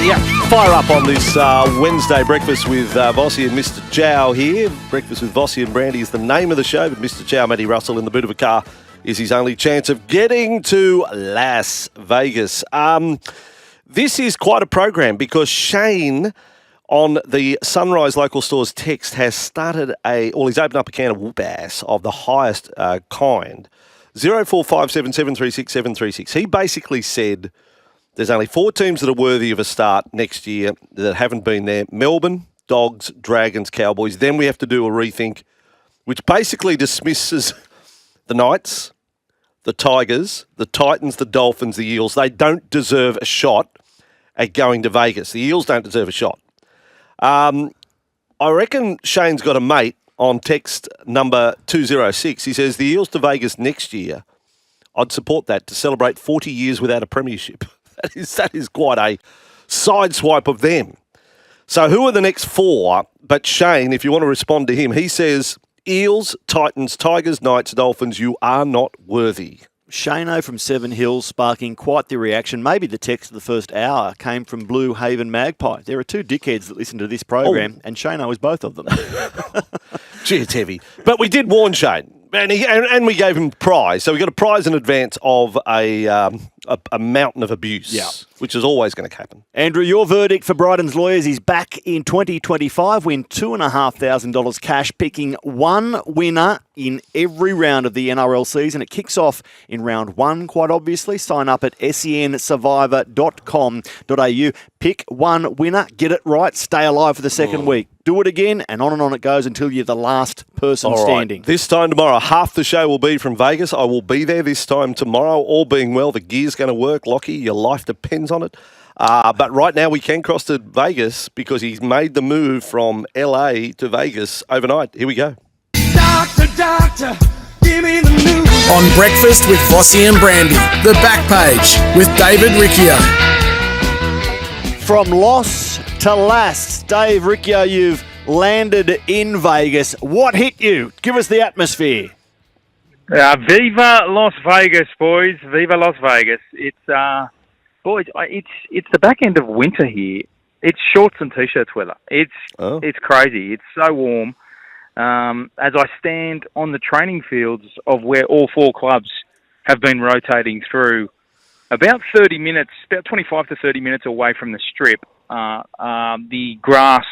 Yeah, fire up on this Wednesday breakfast with Vossy and Mr. Chow here. Breakfast with Vossy and Brandy is the name of the show, but Mr. Chow, Matty Russell, in the boot of a car is his only chance of getting to Las Vegas. This is quite a program because Shane on the Sunrise Local Stores text has started he's opened up a can of whoop ass of the highest kind. 0457 736 736. He basically said there's only 4 teams that are worthy of a start next year that haven't been there. Melbourne, Dogs, Dragons, Cowboys. Then we have to do a rethink, which basically dismisses the Knights, the Tigers, the Titans, the Dolphins, the Eels. They don't deserve a shot at going to Vegas. The Eels don't deserve a shot. I reckon Shane's got a mate on text number 206. He says, the Eels to Vegas next year, I'd support that to celebrate 40 years without a premiership. That is quite a sideswipe of them. So who are the next 4? But Shane, if you want to respond to him, he says, Eels, Titans, Tigers, Knights, Dolphins, you are not worthy. Shano from Seven Hills sparking quite the reaction. Maybe the text of the first hour came from Blue Haven Magpie. There are 2 dickheads that listen to this program, and Shano is both of them. Gee, it's heavy. But we did warn Shane, and we gave him a prize. So we got a prize in advance of a mountain of abuse, which is always going to happen. Andrew, your verdict for Bryden's Lawyers is back in 2025. Win $2,500 cash, picking one winner in every round of the NRL season. It kicks off in round 1, quite obviously. Sign up at sensurvivor.com.au. Pick one winner, get it right, stay alive for the second week. Do it again, and on it goes until you're the last person standing. This time tomorrow, half the show will be from Vegas. I will be there this time tomorrow. All being well, the gear's going to work. Lockie, your life depends on it. But right now we can cross to Vegas because he's made the move from LA to Vegas overnight. Here we go. Doctor, give me the news. On Breakfast with Vossy and Brandy, the back page with David Riccio. From Los to Las, Dave Riccio, you've landed in Vegas. What hit you? Give us the atmosphere. Viva Las Vegas, boys! Viva Las Vegas! It's boys, it's the back end of winter here. It's shorts and t-shirts weather. It's crazy. It's so warm. As I stand on the training fields of where all 4 clubs have been rotating through, about 30 minutes, about 25 to 30 minutes away from the strip, the grassed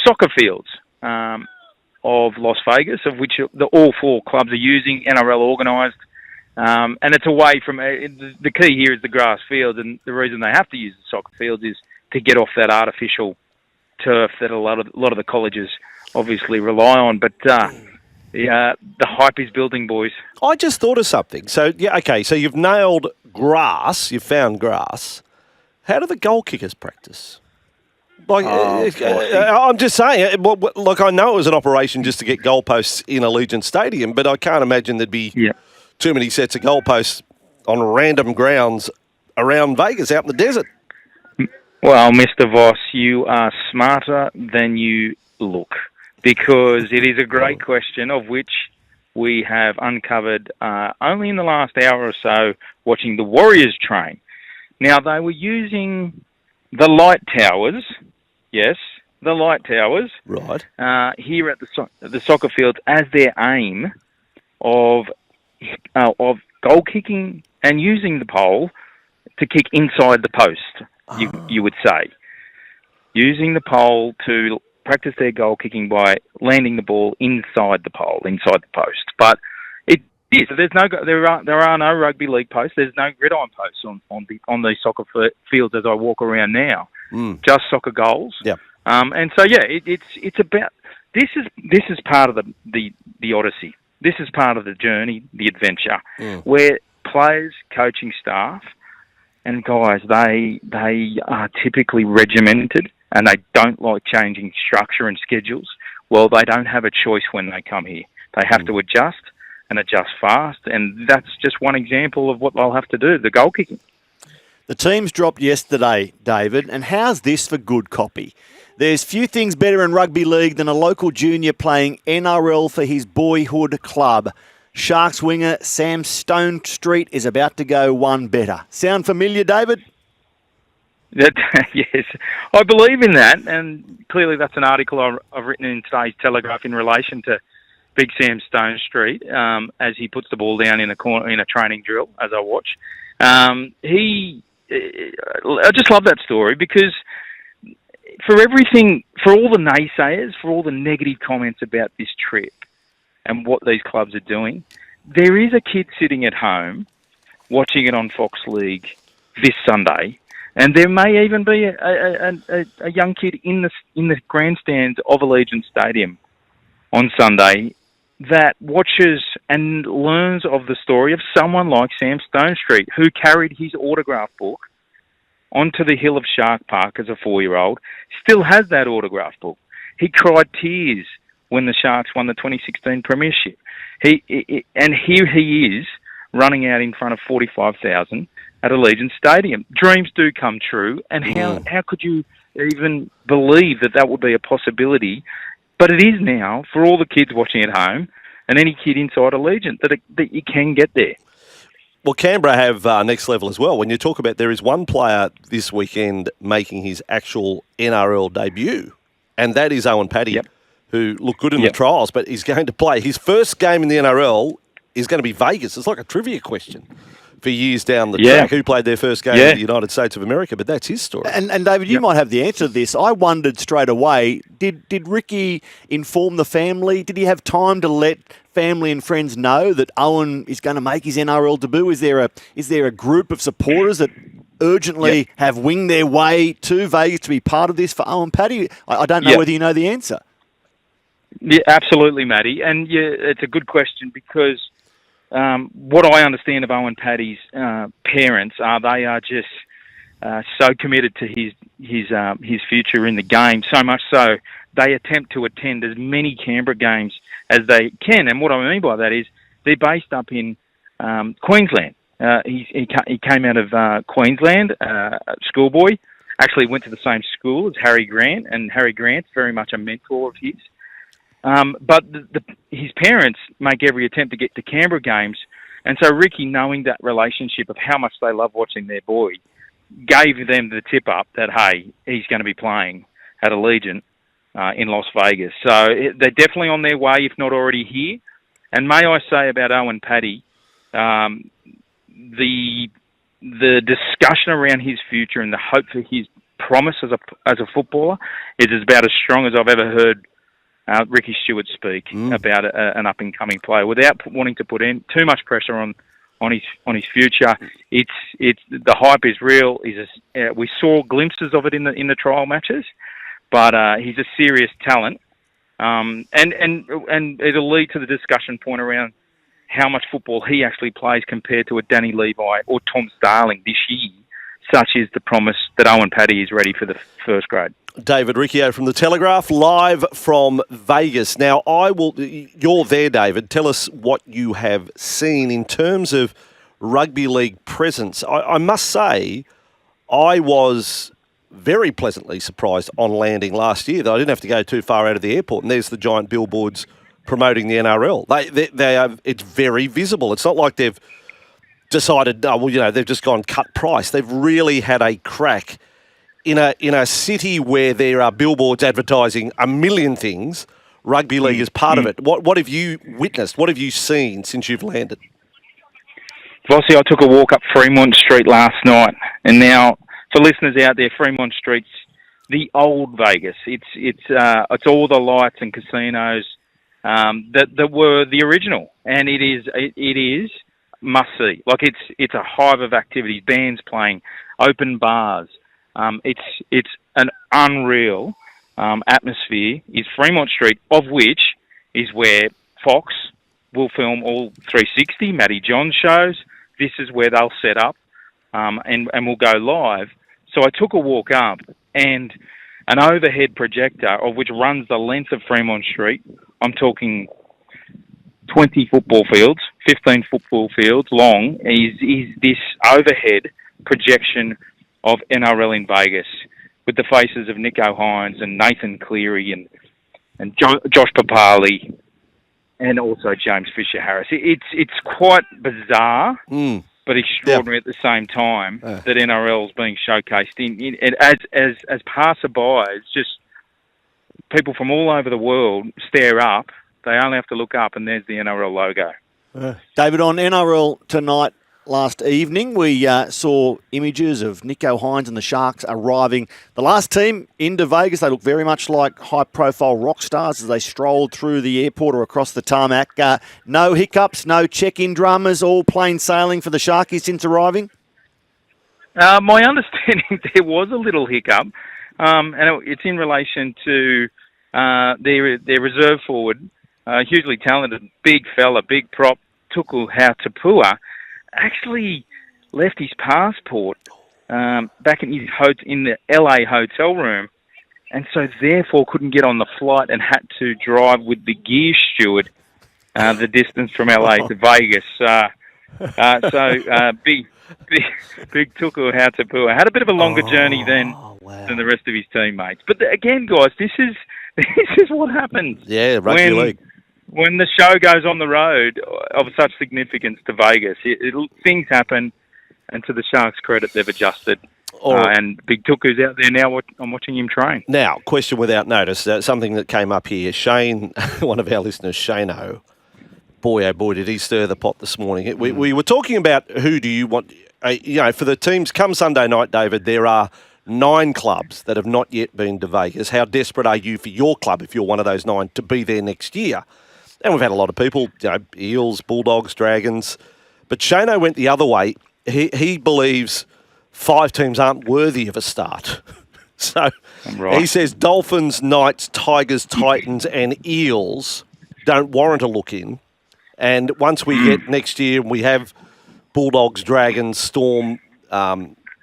soccer fields of Las Vegas, of which all 4 clubs are using, NRL organised, and it's away from, the key here is the grass fields, and the reason they have to use the soccer fields is to get off that artificial turf that a lot of the colleges obviously rely on, but the hype is building, boys. I just thought of something. So, so you've nailed grass, you've found grass. How do the goal kickers practice? I'm just saying, like, I know it was an operation just to get goalposts in Allegiant Stadium, but I can't imagine there'd be too many sets of goalposts on random grounds around Vegas, out in the desert. Well, Mr. Voss, you are smarter than you look, because it is a great question of which we have uncovered only in the last hour or so watching the Warriors train. Now, they were using the light towers, yes, the light towers, right, here at the soccer fields as their aim of goal kicking and using the pole to kick inside the post, you would say. Using the pole to practice their goal kicking by landing the ball inside the pole, inside the post. But it is. There are no rugby league posts. There's no gridiron posts on these soccer fields as I walk around now. Just soccer goals. Yeah. And so it's about this is part of the odyssey. This is part of the journey, the adventure, where players, coaching staff, and guys, they are typically regimented and they don't like changing structure and schedules. Well, they don't have a choice when they come here. They have to adjust and adjust fast, and that's just one example of what they'll have to do, the goal kicking. The teams dropped yesterday, David, and how's this for good copy? There's few things better in rugby league than a local junior playing NRL for his boyhood club. Sharks winger Sam Stonestreet is about to go one better. Sound familiar, David? Yes, I believe in that, and clearly that's an article I've written in today's Telegraph in relation to Big Sam Stone Street as he puts the ball down in a corner in a training drill. As I watch, I just love that story because for all the naysayers, for all the negative comments about this trip and what these clubs are doing, there is a kid sitting at home watching it on Fox League this Sunday. And there may even be a young kid in the grandstands of Allegiant Stadium on Sunday that watches and learns of the story of someone like Sam Stone Street, who carried his autograph book onto the hill of Shark Park as a 4-year-old, still has that autograph book. He cried tears when the Sharks won the 2016 Premiership. And here he is running out in front of 45,000 at Allegiant Stadium. Dreams do come true, and how could you even believe that would be a possibility? But it is now for all the kids watching at home and any kid inside Allegiant that you can get there. Well, Canberra have next level as well. When you talk about there is one player this weekend making his actual NRL debut, and that is Owen Paddy, who looked good in the trials, but he's going to play. His first game in the NRL is going to be Vegas. It's like a trivia question for years down the track. Who played their first game in the United States of America? But that's his story. And David, you might have the answer to this. I wondered straight away, did Ricky inform the family? Did he have time to let family and friends know that Owen is going to make his NRL debut? Is there a group of supporters that urgently have winged their way to Vegas to be part of this for Owen Paddy? I don't know whether you know the answer. Yeah, absolutely, Matty. And it's a good question because what I understand of Owen Paddy's parents they are just so committed to his future in the game, so much so they attempt to attend as many Canberra games as they can. And what I mean by that is they're based up in Queensland. He came out of Queensland, schoolboy. Actually went to the same school as Harry Grant, and Harry Grant's very much a mentor of his. But his parents make every attempt to get to Canberra games, and so Ricky, knowing that relationship of how much they love watching their boy, gave them the tip up that, hey, he's going to be playing at Allegiant in Las Vegas. So they're definitely on their way, if not already here. And may I say about Owen Paddy, the discussion around his future and the hope for his promise as a footballer is about as strong as I've ever heard Ricky Stewart speak about an up-and-coming player without wanting to put in too much pressure on his future. It's the hype is real. We saw glimpses of it in the trial matches, but he's a serious talent, and it'll lead to the discussion point around how much football he actually plays compared to a Danny Levi or Tom Starling this year. Such is the promise that Owen Paddy is ready for the first grade. David Riccio from the Telegraph, live from Vegas. Now, you're there, David. Tell us what you have seen in terms of rugby league presence. I must say, I was very pleasantly surprised on landing last year that I didn't have to go too far out of the airport, and there's the giant billboards promoting the NRL. It's very visible. It's not like they've decided, they've just gone cut price. They've really had a crack in a city where there are billboards advertising a million things. Rugby league is part of it. What have you witnessed? What have you seen since you've landed? Vossy, I took a walk up Fremont Street last night, and now for listeners out there, Fremont Street's the old Vegas. It's all the lights and casinos that were the original, and it is must see. Like it's a hive of activities, bands playing, open bars. It's an unreal atmosphere. Is Fremont Street, of which is where Fox will film all 360 Matty John shows. This is where they'll set up and we'll go live. So I took a walk up, and an overhead projector of which runs the length of Fremont Street. I'm talking 20 football fields, 15 football fields long, is this overhead projection of NRL in Vegas with the faces of Nico Hines and Nathan Cleary and Josh Papali and also James Fisher-Harris. It's quite bizarre, but extraordinary at the same time that NRL's being showcased in as passerbys, just people from all over the world stare up. They only have to look up, and there's the NRL logo. David, on NRL Tonight last evening, we saw images of Nico Hines and the Sharks arriving. The last team into Vegas, they look very much like high-profile rock stars as they strolled through the airport or across the tarmac. No hiccups, no check-in dramas, all plain sailing for the Sharkies since arriving? My understanding, there was a little hiccup, and it's in relation to their reserve forward, hugely talented, big fella, big prop, Tuku Hautapua, actually left his passport back in the LA hotel room, and so therefore couldn't get on the flight and had to drive with the gear steward the distance from LA to Vegas. Big Tuku Hautapua had a bit of a longer journey than the rest of his teammates. But again, guys, this is what happens. Yeah, rugby league. When the show goes on the road of such significance to Vegas, things happen, and to the Sharks' credit, they've adjusted. And Big Tuku's out there now. I'm watching him train. Now, question without notice, something that came up here. Shane, one of our listeners, Shane-O, boy, oh boy, did he stir the pot this morning. We were talking about who do you want, for the teams come Sunday night, David, there are 9 clubs that have not yet been to Vegas. How desperate are you for your club, if you're one of those 9, to be there next year? And we've had a lot of people, Eels, Bulldogs, Dragons. But Shane-O went the other way. He believes 5 teams aren't worthy of a start. So he says Dolphins, Knights, Tigers, Titans and Eels don't warrant a look in. And once we get next year and we have Bulldogs, Dragons, Storm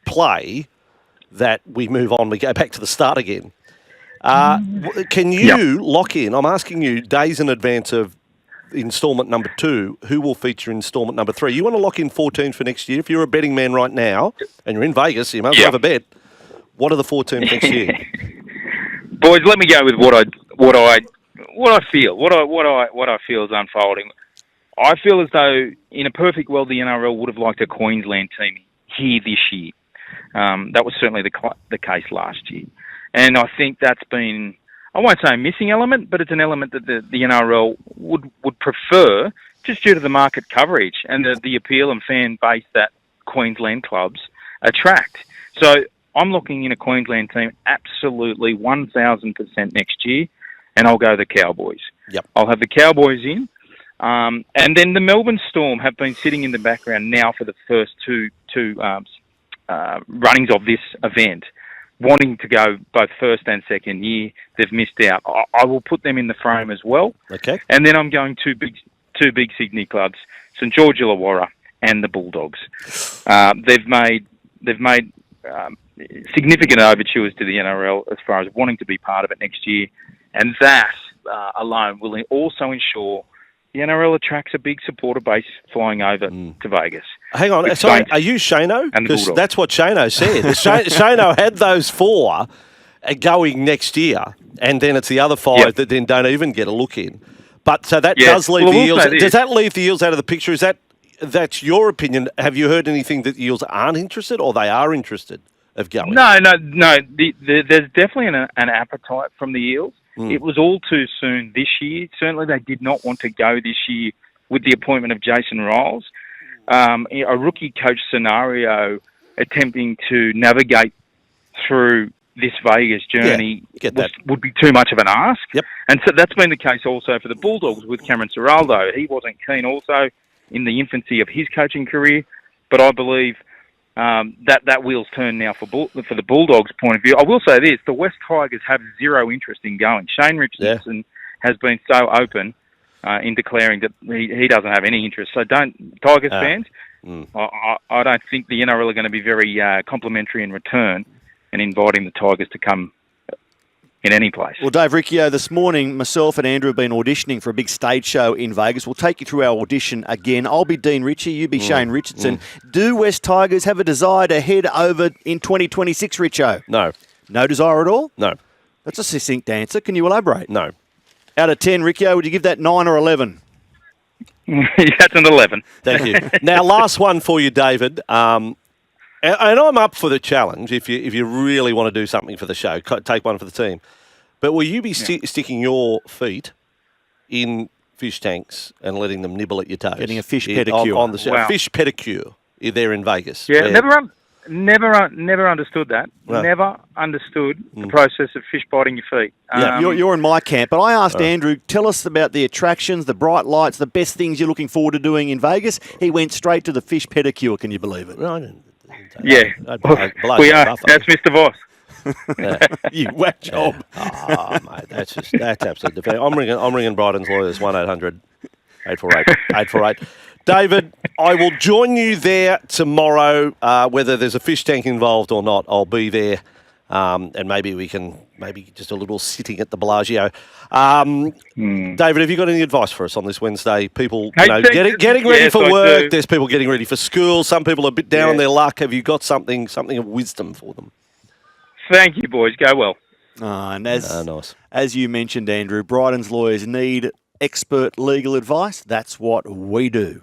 play, that we move on, we go back to the start again. Can you lock in, I'm asking you, days in advance of instalment number 2, who will feature instalment number 3? You want to lock in 14 for next year? If you're a betting man right now and you're in Vegas, you must have a bet. What are the 4 teams next year? Boys, let me go with what I feel. What I feel is unfolding. I feel as though, in a perfect world, the NRL would have liked a Queensland team here this year. That was certainly the case last year. And I think that's been, I won't say a missing element, but it's an element that the NRL would prefer, just due to the market coverage and the appeal and fan base that Queensland clubs attract. So I'm looking in a Queensland team absolutely 1,000% next year, and I'll go the Cowboys. Yep. I'll have the Cowboys in. And then the Melbourne Storm have been sitting in the background now for the first two runnings of this event, wanting to go both first and second year. They've missed out. I will put them in the frame as well. Okay. And then I'm going two big Sydney clubs, St George Illawarra and the Bulldogs. They've made significant overtures to the NRL as far as wanting to be part of it next year, and that alone will also ensure the NRL attracts a big supporter base flying over to Vegas. Hang on, sorry, are you Shane-O? Because that's what Shane-O said. Shane-O had those 4 going next year, and then it's the other 5 that then don't even get a look in. But so that does leave the Eels. Does that leave the Eels out of the picture? That's your opinion? Have you heard anything that the Eels aren't interested, or they are interested of going? No. There's definitely an appetite from the Eels. It was all too soon this year. Certainly they did not want to go this year with the appointment of Jason Riles. A rookie coach scenario attempting to navigate through this Vegas journey would be too much of an ask. Yep. And so that's been the case also for the Bulldogs with Cameron Ciraldo. He wasn't keen also in the infancy of his coaching career, but I believe that wheel's turned now for the Bulldogs' point of view. I will say this, the West Tigers have zero interest in going. Shane Richardson has been so open in declaring that he doesn't have any interest. So Tigers fans, I don't think the NRL are going to be very complimentary in return and inviting the Tigers to come in any place. Well, Dave Riccio, this morning, myself and Andrew have been auditioning for a big stage show in Vegas. We'll take you through our audition again. I'll be Dean Ritchie, you be Shane Richardson. Do West Tigers have a desire to head over in 2026, Riccio? No. No desire at all? No. That's a succinct answer. Can you elaborate? No. Out of 10, Riccio, would you give that 9 or 11? That's an 11. Thank you. Now, last one for you, David. And I'm up for the challenge if you really want to do something for the show. Take one for the team. But will you be sticking your feet in fish tanks and letting them nibble at your toes? Getting a fish pedicure. On the show. Wow. Fish pedicure there in Vegas. Yeah, never understood that. No. Never understood the process of fish biting your feet. Yeah, you're in my camp, but I asked Andrew, tell us about the attractions, the bright lights, the best things you're looking forward to doing in Vegas. He went straight to the fish pedicure, can you believe it? No, I didn't We are. That's Mr. Voss. You whack job. Oh, mate, that's absolutely fair. I'm ringing Brighton's lawyers, 1-800 848 848. David, I will join you there tomorrow, whether there's a fish tank involved or not. I'll be there, and maybe just a little sitting at the Bellagio. David, have you got any advice for us on this Wednesday? People, getting ready for work. There's people getting ready for school. Some people are a bit down on their luck. Have you got something of wisdom for them? Thank you, boys. Go well. And nice. As you mentioned, Andrew, Brighton's lawyers need expert legal advice. That's what we do.